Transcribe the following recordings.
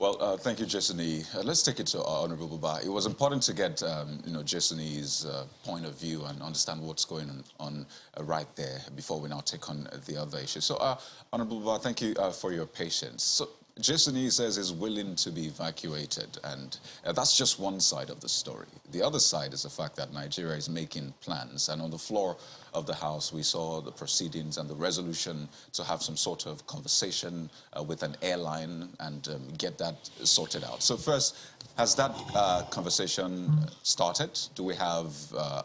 Well, thank you, Jesony. Let's take it to Honorable Buba. It was important to get, Jesony's point of view and understand what's going on right there before we now take on the other issue. So, Honorable Buba, thank you for your patience. So, Jesony says he's willing to be evacuated, and that's just one side of the story. The other side is the fact that Nigeria is making plans, and on the floor of the House, we saw the proceedings and the resolution to have some sort of conversation with an airline and get that sorted out. So first, has that conversation started? Do we have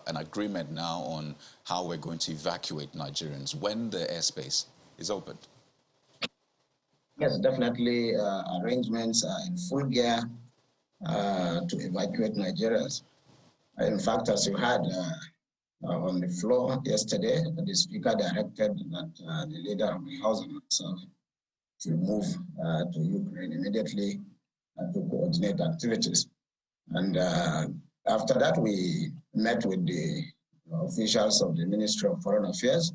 an agreement now on how we're going to evacuate Nigerians when the airspace is opened? Yes, definitely. Arrangements are in full gear to evacuate Nigerians. In fact, as you heard on the floor yesterday, the Speaker directed that the leader of the House and myself to move to Ukraine immediately to coordinate activities. And after that, we met with the officials of the Ministry of Foreign Affairs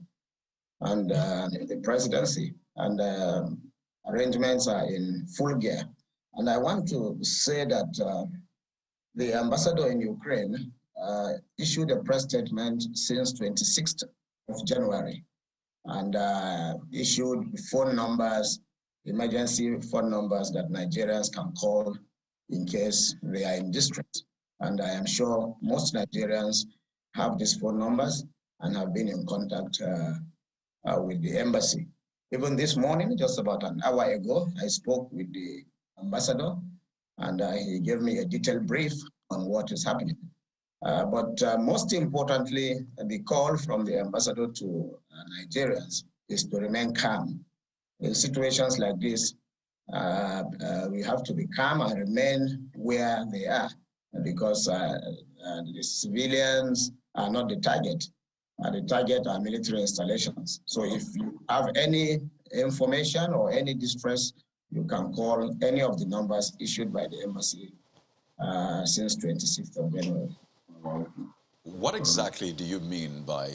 and the presidency. And arrangements are in full gear. And I want to say that the ambassador in Ukraine issued a press statement since 26th of January and issued phone numbers, emergency phone numbers that Nigerians can call in case they are in distress. And I am sure most Nigerians have these phone numbers and have been in contact with the embassy. Even this morning, just about an hour ago, I spoke with the ambassador and he gave me a detailed brief on what is happening. But most importantly, the call from the ambassador to Nigerians is to remain calm. In situations like this, we have to be calm and remain where they are because the civilians are not the target. The target are military installations. So if you have any information or any distress, you can call any of the numbers issued by the embassy since 26th of January. What exactly do you mean by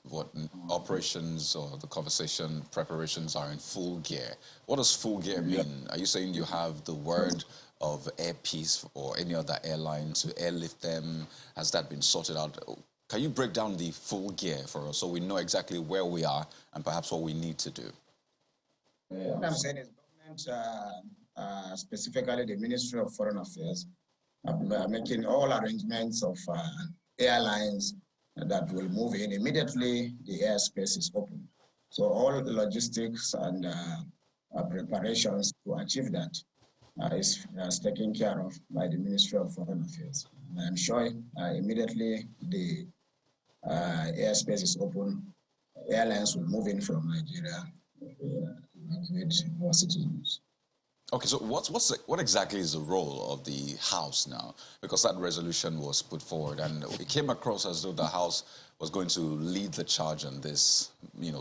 what operations or the conversation preparations are in full gear? What does full gear mean? Are you saying you have the word of Air Peace or any other airline to airlift them? Has that been sorted out? Can you break down the full gear for us so we know exactly where we are and perhaps what we need to do? What I'm saying is government, specifically the Ministry of Foreign Affairs, are making all arrangements of airlines that will move in immediately the airspace is open. So all the logistics and preparations to achieve that is taken care of by the Ministry of Foreign Affairs. And I'm sure immediately the airspace is open, airlines will move in from Nigeria to evacuate more citizens. Okay, so what exactly is the role of the House now? Because that resolution was put forward, and it came across as though the House was going to lead the charge on this,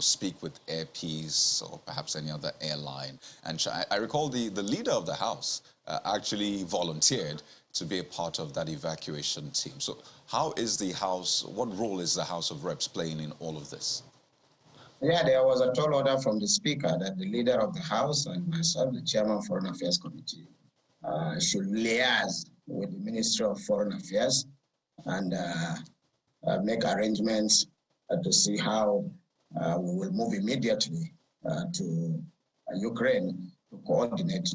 speak with Air Peace or perhaps any other airline. And I recall the leader of the House actually volunteered to be a part of that evacuation team. So how is the House, what role is the House of Reps playing in all of this? Yeah, there was a tall order from the Speaker that the leader of the House and myself, the Chairman of Foreign Affairs Committee, should liaise with the Ministry of Foreign Affairs and make arrangements to see how we will move immediately to Ukraine to coordinate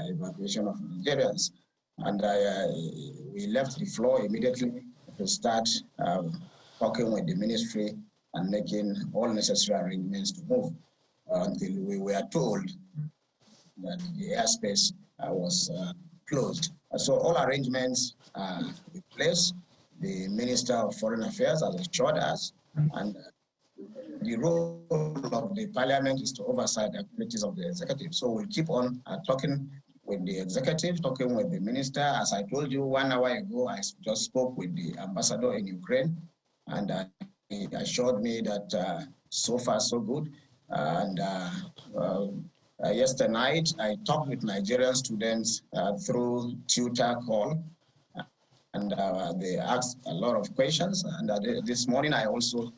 evacuation of Nigerians. And we left the floor immediately to start talking with the ministry and making all necessary arrangements to move until we were told that the airspace was closed. So all arrangements are in place. The Minister of Foreign Affairs has assured us, and the role of the Parliament is to oversight the activities of the executive. So we'll keep on talking with the executive, talking with the minister. As I told you 1 hour ago, I just spoke with the ambassador in Ukraine, and he assured me that so far so good. And yesterday night, I talked with Nigerian students through tutor call, and they asked a lot of questions. And this morning, I also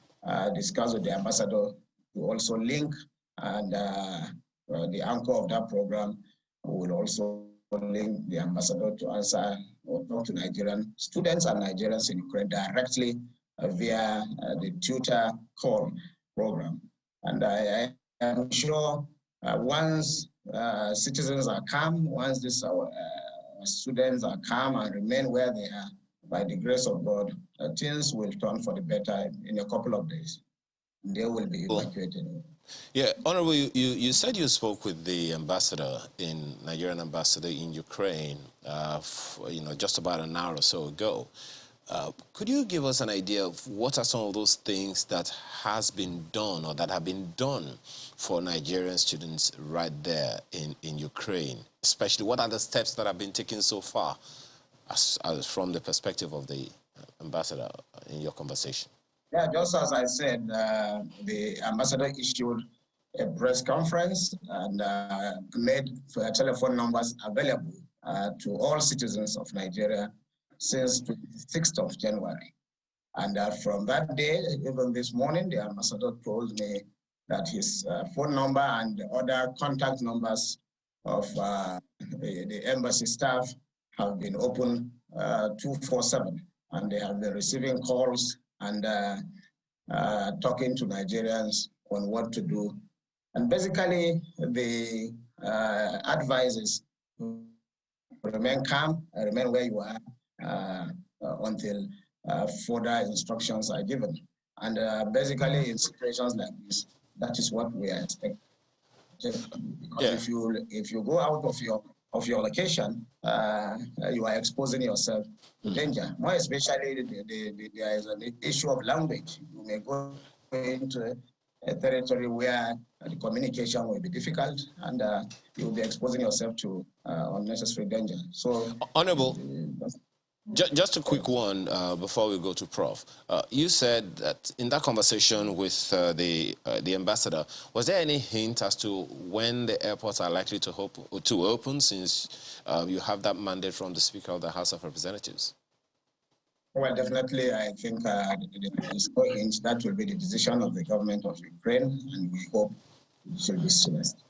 discussed with the ambassador to also link, and the anchor of that program will also calling the ambassador to answer or talk to Nigerian students and Nigerians in Ukraine directly via the tutor call program. And I am sure once citizens are calm, once these students are calm and remain where they are, by the grace of God, things will turn for the better in a couple of days. They will be evacuated. Yeah, Honorable, you said you spoke with the ambassador Nigerian ambassador in Ukraine, just about an hour or so ago. Could you give us an idea of what are some of those things that has been done or that have been done for Nigerian students right there in Ukraine? Especially, what are the steps that have been taken so far as from the perspective of the ambassador in your conversation? Yeah, just as I said, the ambassador issued a press conference and made telephone numbers available to all citizens of Nigeria since 26th of January. And from that day, even this morning, the ambassador told me that his phone number and other contact numbers of the embassy staff have been open 24/7, and they have been receiving calls and talking to Nigerians on what to do. And basically, the advice is remain calm, remain where you are until further instructions are given. And basically, in situations like this, that is what we are expecting. Because if you go out of your location, you are exposing yourself to danger. More especially, there is an issue of language. You may go into a territory where the communication will be difficult, and you will be exposing yourself to unnecessary danger. So, Honorable, just a quick one before we go to Prof. You said that in that conversation with the ambassador, was there any hint as to when the airports are likely to open, since you have that mandate from the Speaker of the House of Representatives? Well, definitely, I think there is no hint. That will be the decision of the government of Ukraine, and we hope it should be soonest.